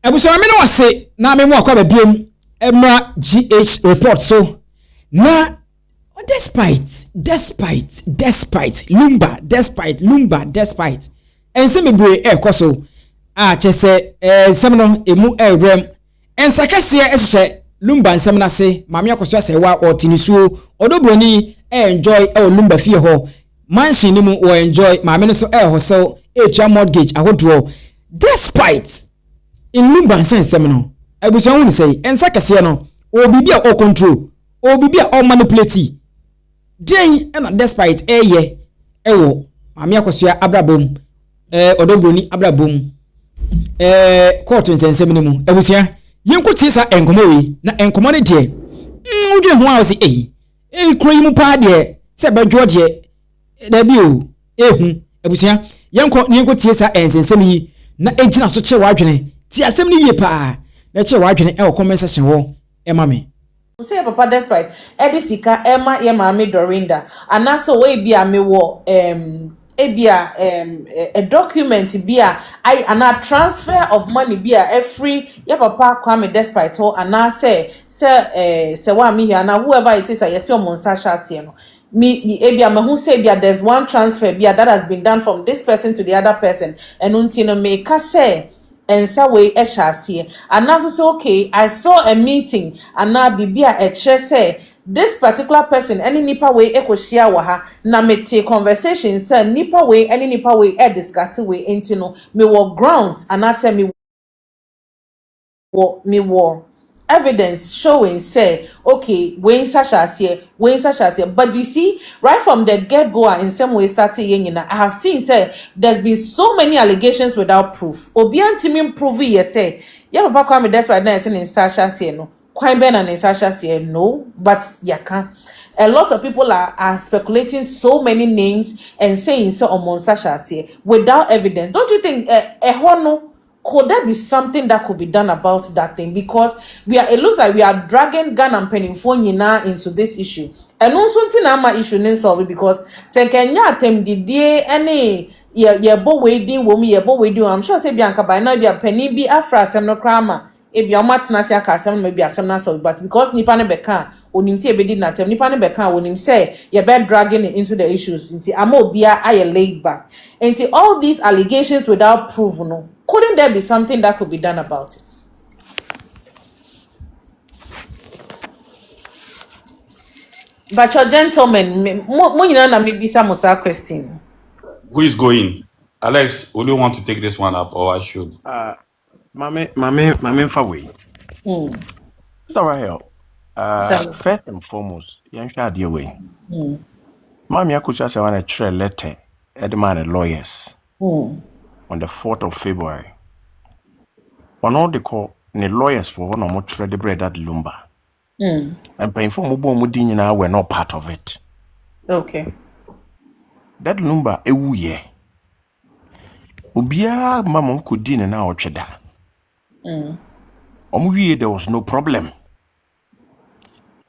Abusuapan no wase na me mu akwa ba biem emra GH report so na despite Lumba ense mebre ekoso a chese nsem no emu ebrem ensakase ehye Lumba nsem na se Maame Akosua Serwaa otinisuo ODO BRONII enjoy Lumba fie ho mansion ni mu enjoy maame no so ho so etua mortgage ahodro despite in Lumba nsem no abusuan hu say ensakase no obibi a control obibi a manipulate den na despite eye ewo Maame Akosua abrabom ODO BRONII abrabom court nsem ni mu abusuan yenkotie sa enkomo wi na enkomo ne de udwe ho a se kro yi mu pa de se badwo de da bi o ehu abusuan yenkotie sa ensem yi na ejina so che wadwene ti asem ni ye pa na che wadwene comment section ho me say papa despite edisika ema ye maame Dorinda anaso we bia me wo a document bia I ana transfer of money bia every ye papa kwame despite ho ana say wa me here na whoever it is yes your monsasha se no me ebia me hu say bia there's one transfer bia that has been done from this person to the other person and until no me ka say and so we here and now so say okay I saw a meeting and now bibia a say this particular person any nipa way share wa ha na me take conversation say nipa way any nipa way discuss we intino me wo grounds and I say me wo evidence showing say okay we such here but you see right from the get go in some way started I have seen say there's been so many allegations without proof obianti me prove yes say yeah papa kwame despite na in Sasha say no kwai ben and Sasha say no but yaka a lot of people are speculating so many names and saying so on Sasha say without evidence. Don't you think could there be something that could be done about that thing? Because it looks like we are dragging gun and penny phone into this issue. And also my issue in solve it because say Kenya tem the day any bo waiting woman bo waiting. I'm sure say Bianca by now be a penny be afra sem no krama. E be omatna sia ka sem maybe asem na solve but because nipa ne beka onim say be did na tem nipa ne beka onim say ye be dragging into the issues nti amobia aye laid back. Nti all these allegations without proof no. Couldn't there be something that could be done about it? But your gentlemen, maybe some question. Who is going? Alex, will you want to take this one up or I should? Maame Fawe. So right here. First and foremost, you should deal with. Maame Akosua Serwaa a letter at the man lawyers. On the 4th of February. On all the call the lawyers for one or more trade the bread at Lumba. And paying for Mubo Mudina were not part of it. Okay. That Lumba a wooye. Ubia Mamma could din and our cheddar. There was no problem.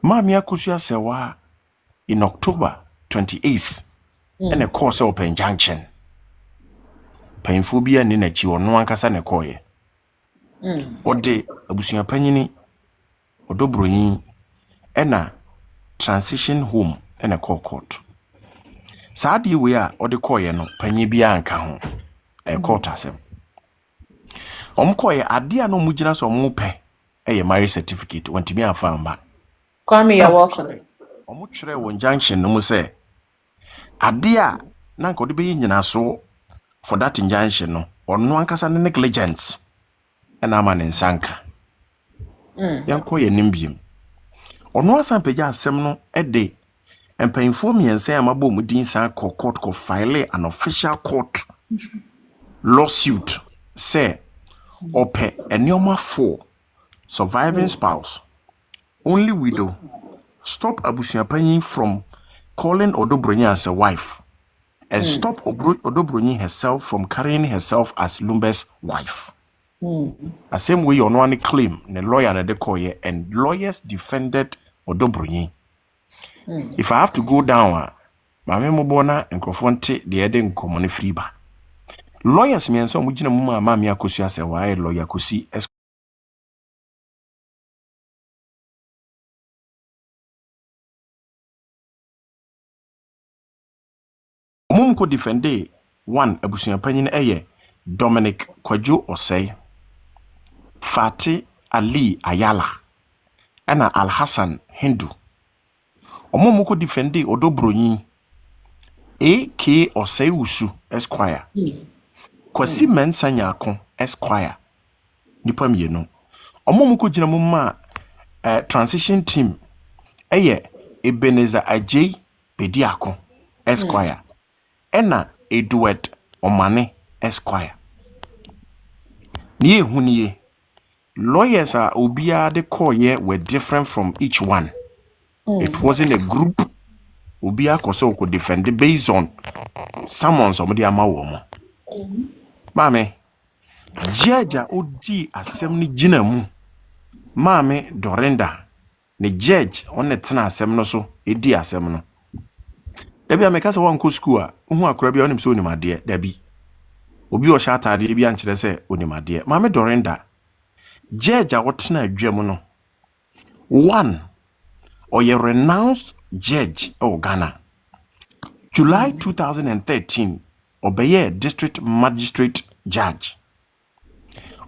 Maame Akosua Serwaa in October 28th and a course open injunction. Painful be an inachi or no one can koye. What day Abusuapanini ODO BRONII and a transition home and a court. Sadi we are or the koye no penny bianca home a court asem. Koye adia no mujinas or mupe a marriage certificate want to be a farm back. Come here, welcome. Omutre one junction no say adia nanko de be so. For that injunction, no, or no one can negligence. And I'm an insanka. Yanko ye nimbium. Or no one peja semno a day. And pay for me and say I'm a boom with dinsa court ko file an official court lawsuit. Say, or pay a normal 4 surviving spouse. Only widow. Stop Abusuapan from calling ODO BRONII as a wife. And stop ODO BRONII herself from carrying herself as Lumba's wife. The same way you no claim the lawyer and the court and lawyers defended ODO BRONII. If I have to go down, Maame Mobona and confront the Eden common free bar. Lawyers me and some mujina mama Maame Akosua Serwaa lawyer kusi ko defende one abusuapanyin eye Dominic Kwadwo Osei, Fati Ali Ayala, ana Al Hassan Hindu. Omo ko defende ODO BRONII, AK Osei Usu Esquire, Kwasi Mensanyako Esquire. Nipa mienu. Omo ko gina ma transition team eye Ebenezer Ajay Pediako Esquire, ena Edward Omane Esquire. Niye huniye, lawyers are obia de koye were different from each one. It wasn't a group. Obia koso ko defend based on summons somebody amawo. Maame, judge odi asem ni gina mu. Maame Dorinda, ne judge on the tena asem no so, edi asem no. Debi ameka se won ko school a, hu akora bia onim se onimade, debi. Obi o Shatta de bia nkyere se onimade. Maame Dorinda, judge a wotena adwam no. One, Oye renounced judge Ghana. July 2013, Obeye district magistrate judge.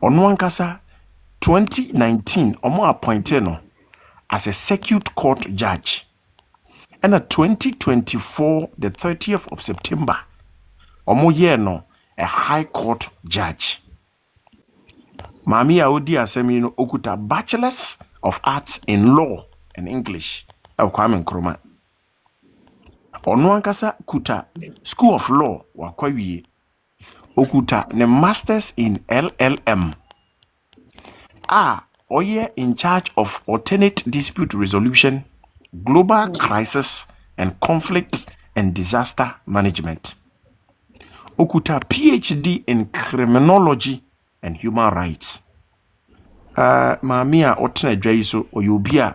Onwankasa 2019, Omo appointed no as a circuit court judge. And at 2024, the 30th of September, Omo ye no a high court judge. Maame Akosua no okuta bachelors of arts in law and English. Kwame Nkrumah. Onwankasa kuta School of Law wakwawie. Okuta ne masters in LLM. Oye in charge of alternate dispute resolution, global crisis and conflict and disaster management. Okuta PhD in criminology and human rights. Maame a otena dwai so oyobia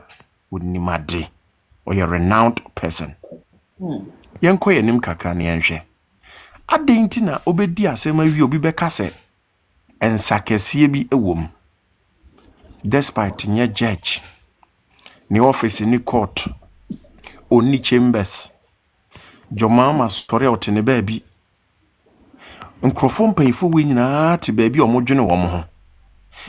wonimade. Or a renowned person. Yanko yenim kakra ne yenhwe. Adenti na obedi asem awi obi beka se ensakesie bi ewom. Despite nye judge, ni office ni court, oni chambers. Jomama story otene baabi. Nkrofo mpanyifo we nyina te baabi omodwene wo mo ho.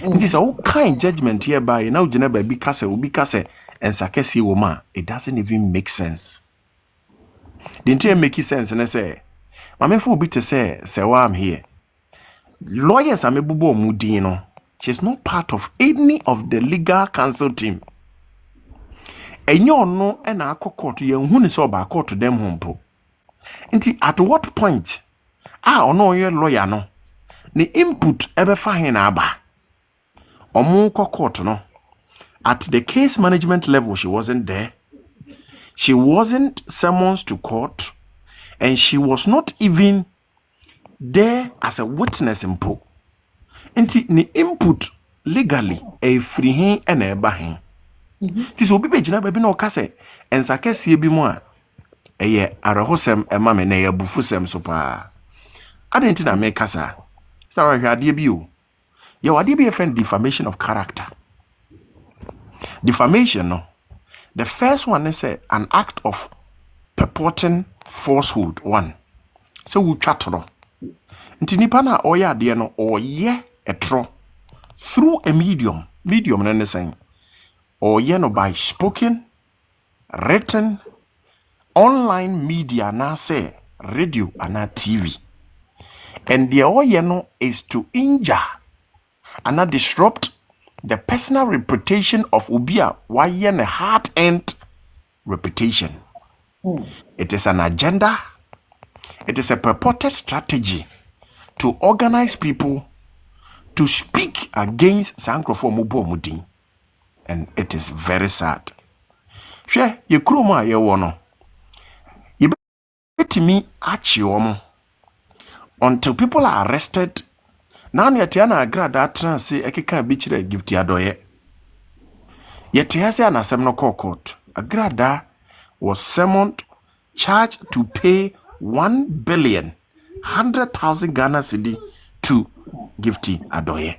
Nti sa wo kind judgment here by na ugina baabi kase obi kase ensakesi woma, it doesn't even make sense. Didn't it make sense? And I say, Maame fo bi te say why I'm here. Lawyers are mebubo mudino. She's not part of any of the legal counsel team. Enyo no ena akọ court ye hu ni so ba court dem hompo. Nti at what point ono ye lawyer no ne input ebe fa hin na aba. Omo court no. At the case management level, she wasn't there. She wasn't summoned to court. And she was not even there as a witness in po. Nti ni input legally a free hin and a bahin. This will be bejina baby no kase. And sakesi bi mo a eye arahosem e mame na ye bufusem so pa. Adenti na me kasa. Sarah hwade bi o. Ye wade bi a friend defamation of character. Defamation, no. The first one is an act of purporting falsehood. One. So we chat no. Nti nipa na oya de no oye etro through a medium na ne saying oye no by spoken, written, online media na say radio and TV. And the oye no is to injure and disrupt the personal reputation of Ubia wayen a hard-earned reputation. It is an agenda. It is a purported strategy to organize people to speak against Sankrofo Mubo Mudi. And it is very sad. Share ye kroma ye wono. Ye bet me at you until people are arrested. Now Yetiana agrada trans say ekeka bichire gift adoye. Yetiase an ASEM no court. Agrada was summoned, charged to pay 1,100,000 Ghana cedi to Gifty Adoye.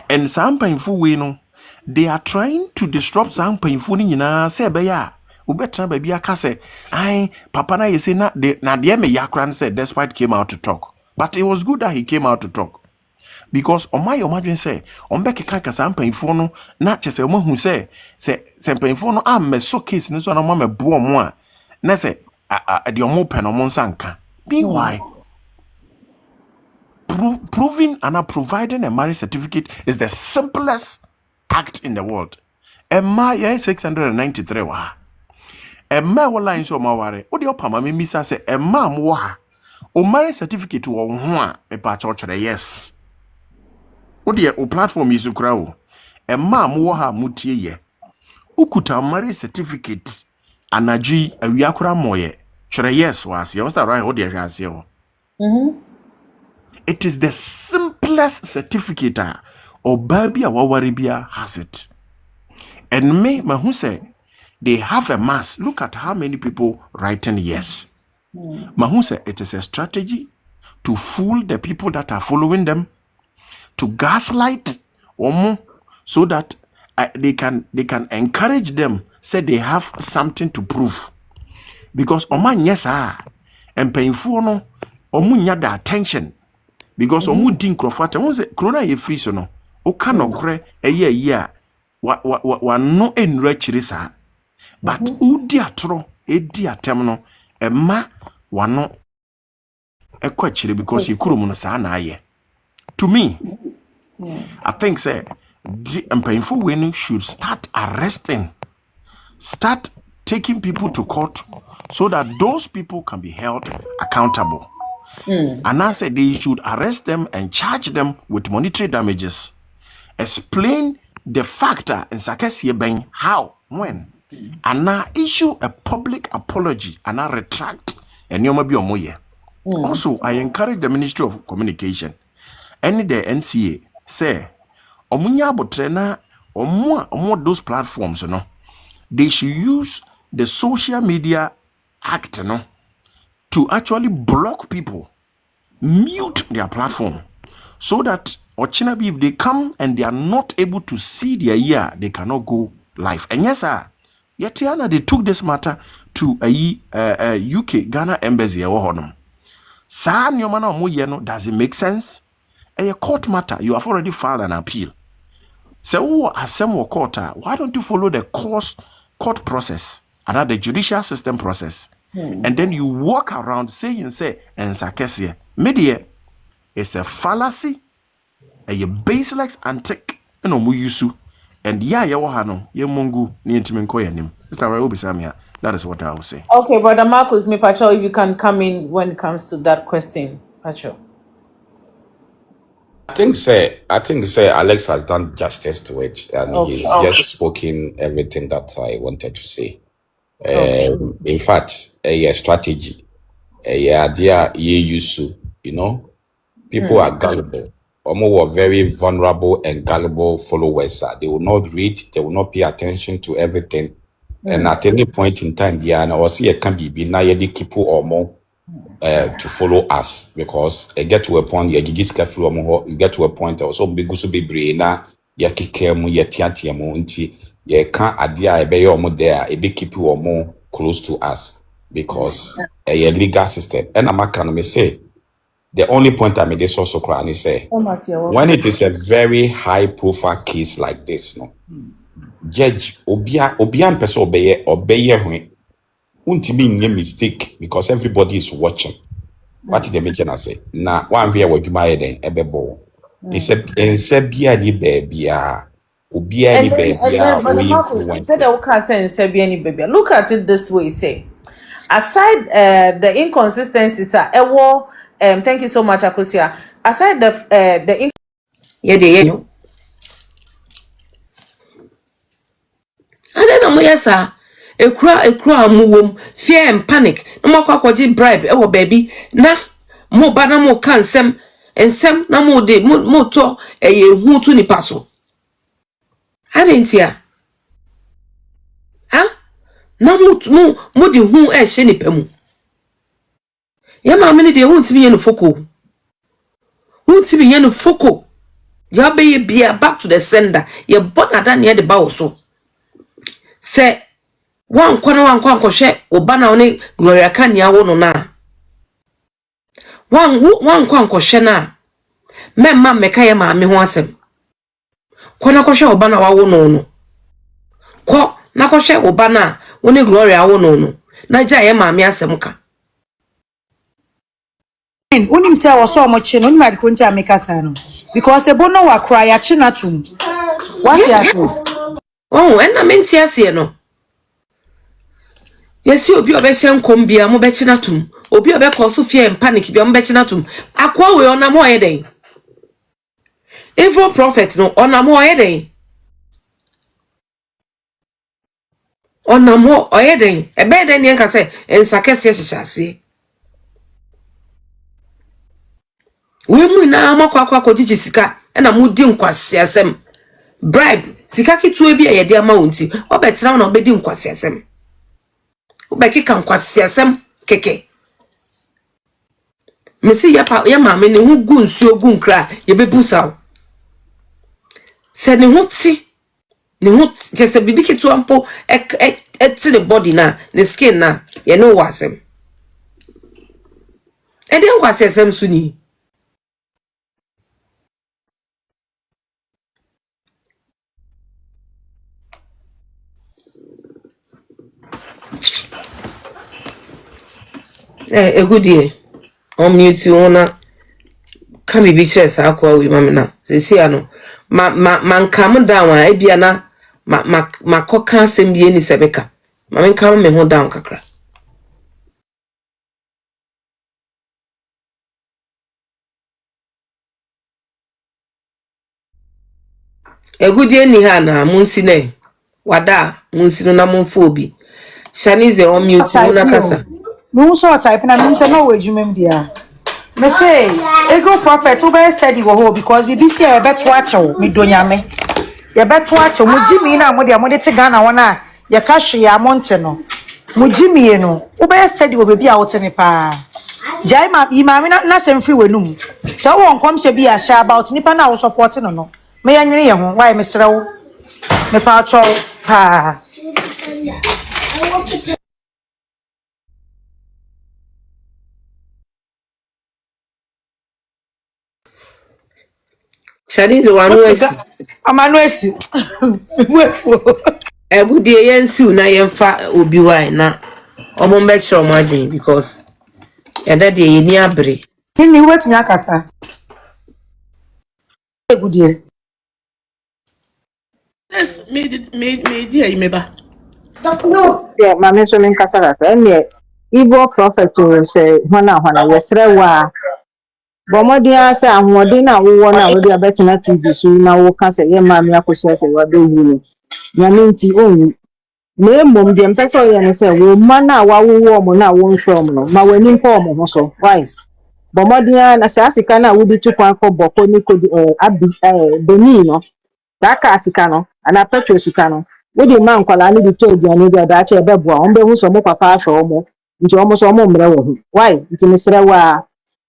And some painful we know they are trying to disrupt some painful in say beya ubetra baby aka say I papa na say na de me yakran said despite came out to talk. But it was good that he came out to talk. Because on my imagine say on back kaka sa mpanfo no na chese o mahu say mpanfo no am so case ni so na ma bo mo a na say the omo pen omo nsanka. Why? Proving and providing a marriage certificate is the simplest act in the world. Emma 693 wa. Emma wala inso maware. Odi opama me misa say emma mo ha. O marriage certificate wo ho a me pa church yes. Odi o platform is kura o. Emma mo ha mutie ye. Ukuta marriage certificate anaji awiakura moye. Chere yes was. You start right odi e hwase o. It is the simplest certificate or baby awawaribia has it. And me who say they have a mass. Look at how many people writing yes. Mahu say it is a strategy to fool the people that are following them, to gaslight so that they can encourage them, say they have something to prove. Because oman yes and painful no omunya the attention. Because omu din crofata won say corona ye free so no o ka no kre eye wa no enura chiri sa but udi atro edi atem no emma wano ekwa chiri because you kurum no sa na aye. To me I think say painful when should start taking people to court so that those people can be held accountable. And I said they should arrest them and charge them with monetary damages. Explain the factor in Sakesi Ben how, when, and now issue a public apology and I retract and Yomabi. Also, I encourage the Ministry of Communication and the NCA say Omunya Botrena or more those platforms, you know, they should use the social media act, you know, to actually block people, mute their platform, so that Ochinabi, if they come and they are not able to see their year, they cannot go live. And yes, sir, Yetiana, they took this matter to a UK Ghana embassy. Sir, does it make sense? A court matter, you have already filed an appeal. So, ASEM court, why don't you follow the court process and the judicial system process? And then you walk around saying, and Sakesia, media is a fallacy, a baseless antic, and Omuyusu, and Yawahano, Yamungu, Nientimenkoyanim. Mr. Raobisamia, that is what I will say. Okay, Brother Marcus, me Pacho, if you can come in when it comes to that question, Pacho. I think say Alex has done justice to it, and he's just spoken everything that I wanted to say. In fact, a strategy, a idea ye used to, you know, people are gullible. Omo were very vulnerable and gullible followers. They will not read, they will not pay attention to everything. And at any point in time, or see a can be na yedi kipu or more to follow us, because I get to a point you get to a point also big be na ya kikemu ya tiatiamu unti ye can't adia ebe omo there a big keep or more close to us because a legal system. And I'm can say the only point I made this also cry and say when it is a very high profile case like this, no judge obian person obeye untimi nye mistake because everybody is watching. What did they make you say? Na one via what you might then ebebo. It's a bia ni baby. Ubia ni baby. Look at it this way, say. Aside the inconsistencies thank you so much, Akosua. Aside the I don't know, yes, sir. A cry, move, fear and panic. No more quacky bribe, baby. Na, more banner, more cansem, and some no more de moto, a who to the passo. I didn't hear. Huh? No more, moody who a shenny pemu. Yama many they won't be in a foco. Won't be in a foco. Yabe be back to the sender. You're better than near the bow so. Say, wan kwankoshe obana one Gloria Kanya wo no na wan kwankoshe na memma meka ye maame ho asem kwana koshe obana wa wo no ko na koshe obana one Gloria wo no na ja ye maame asem ka unim say was so much no ma ko ntia meka sa no because ebo no wa cry ya chi na tum what ya so oh enna menti ase no yesi obi obehye nkom bia mo bechi na tum obi obekọ so fear and panic bia mo bechi na tum akwa we ona mo oyeden evil prophet no ona mo oyeden ona mo oyeden ebe den yen ka se ensakese hyehyase we mu na makwa kogigi sika na mudi nkwase asem bribe sika kitu ebi ayede ama wonti obetra na obedi nkwase asem obekika nkwase asem keke mesi ya maame ne hu gu nsuo gu nkra ye bebusaw se ne hu ti ne hu just bibi kitu ampo eti the body na the skin na ye no wasem e de nkwase asem suni egudie on mute ona kami bi chere sa akwa we mama na sesi ano man calm down a bia na ma koka asem bi eni sebeka ma calm me ho down kakra egudie ni ha na munsi ne wada munsi no na monfo obi shanize on mute ona kasa no so type na me say no we jumem dia me say ego prophet we be steady wo ho because BBC e beto achew me donyame ye beto achew mu jimi na mo de te Ghana wona ye ka hwe ya monte no mu jimi no we be steady wo bebi a wote ne pa jai ma imami na sem free wenum so won kom hye bi a sha about nipa na wo support no me ya nwene ye ho why me srew me pa achew pa shanize wanu esi amanu esi wefu egudie yensi na yemfa obi wai na omo mbechro madwin because yada de yeni abre ni wetu akasa egudie yes me dia imeba yeah mama so men kasara fa ene evil prophet will say hwana yesrewa bomodia say ahwode na wo na wo dia betina tv so na wo ka say ye Maame Akosua Serwaa be hu no nyame nti onwu na emom dem pese o ye ne say wo ma na wa wo mo na wo nhwom no ma wani mpo mo ho so why bomodia na say asika na wo di tukwan ko boko ni ko abi beni no taka asika no ana petro sika no we di man kwala ni di to aduane dia da che beboa on be hu so mo papa ahwe omo nti omo so omo mre wo hu why nti me Serwaa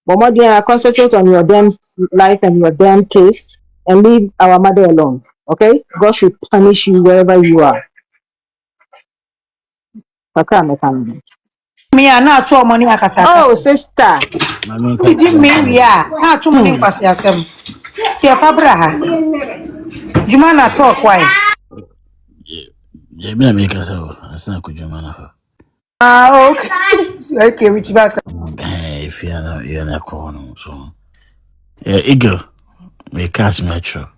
Bomodia, concentrate on your damn life and your damn case and leave our mother alone. Okay? God should punish you wherever you are. me na to money akasa Oh, akasa sister. Did me ya na to money kwase asem ye fabra ha juma na talk why Yeah, me make us so. That's not good, man. okay okay which bas If you're not corner, so yeah, eagle. Me catch metro.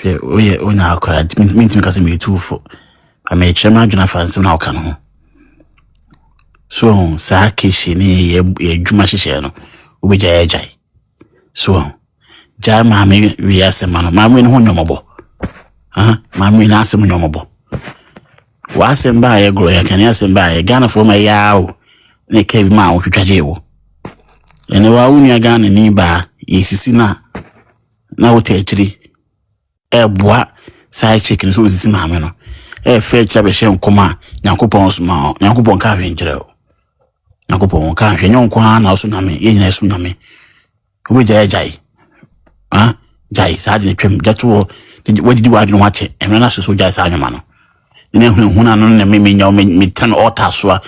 We on our current. Mean to me 2 for. I may chairman Jonah fancy now can. So, Saki she ni ye juma she no. Ubi jai. So, jai mami we ASEM man. Mami no nyomobo. Mami na ASEM nyomobo. ASEM ba ye gloria kan ASEM ba ye Ghana for my yaw. Ne kebi ma wo twitwaje wo. Ene wa unia Ghana ni ba yesisi na wo tachiri. Boa sai chicken so sisi maame no. Fe chabe hye nkoma Nyankopon so ma Nyankopon ka hwenkyere wo. Nyankopon ka hwenye nko ha na so nyame ye nyina so nyame. Wo jai. Jai sa de twem jato wo didi wadi no wache. Emre na so jai sa nyama no. ne huna no ne me nya me tan altar so a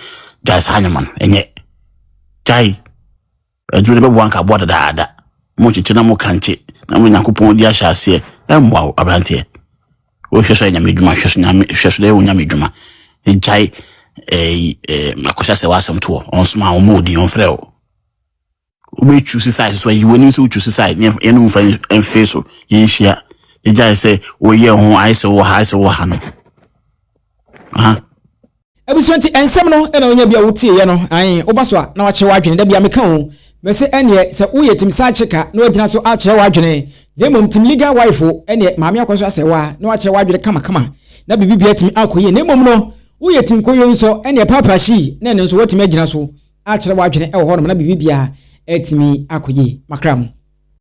guys hanyaman enye jai adwene be wanka boda daada mo chichina mo kanche na mo Nyankopɔn di ahyase emwa abrante wo hweso nya medwuma hweso de wo nya medwuma e jai Akosua Serwaa asem to onsoma o mo di onfrɛ o we choose side so you when you choose side you know en face so yin hia e jai say wo ye ho ai se wo ha no Abusuanti ensem no na onya bia wotie ye no an obaso a na wache wadwene da bia meka ho me se ene se uye tim sa cheka na ogina so ache wadwene demom tim legal wife ene Maame Akosua Serwaa na wache wadwene kama na bibi bia tim akoye na mom no uye tim koyo nso ene papa shee na ene nso watim agina so ache wadwene e ho no na bibi bia etimi akoye makram